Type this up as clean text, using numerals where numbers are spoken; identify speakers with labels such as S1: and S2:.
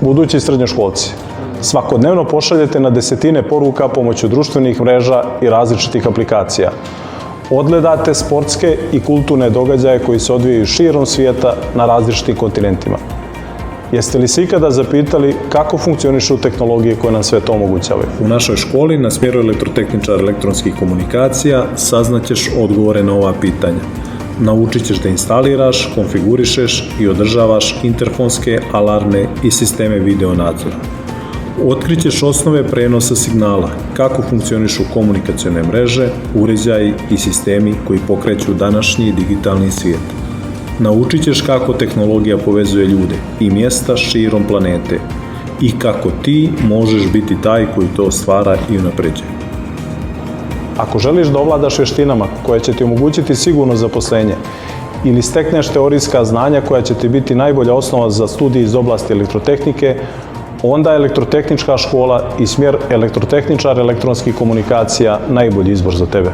S1: budući srednjoškolci, svakodnevno pošaljete na desetine poruka pomoću društvenih mreža i različitih aplikacija. Odgledate sportske i kulturne događaje koji se odvijaju širom svijeta na različitim kontinentima. Jeste li se ikada zapitali kako funkcionišu tehnologije koje nam sve to omogućavaju?
S2: U našoj školi na smjeru elektrotehničar elektronskih komunikacija saznaćeš odgovore na ova pitanja. Naučit ćeš da instaliraš, konfigurišeš i održavaš interfonske, alarmne i sisteme video nadzora. Otkrićeš osnove prenosa signala, kako funkcionišu komunikacione mreže, uređaji i sistemi koji pokreću današnji digitalni svijet. Naučit ćeš kako tehnologija povezuje ljude i mjesta širom planete i kako ti možeš biti taj koji to stvara i unapređuje.
S1: Ako želiš da ovladaš vještinama koje će ti omogućiti sigurno zaposlenje ili stekneš teorijska znanja koja će ti biti najbolja osnova za studij iz oblasti elektrotehnike, onda je Elektrotehnička škola i smjer elektrotehničar elektronskih komunikacija najbolji izbor za tebe.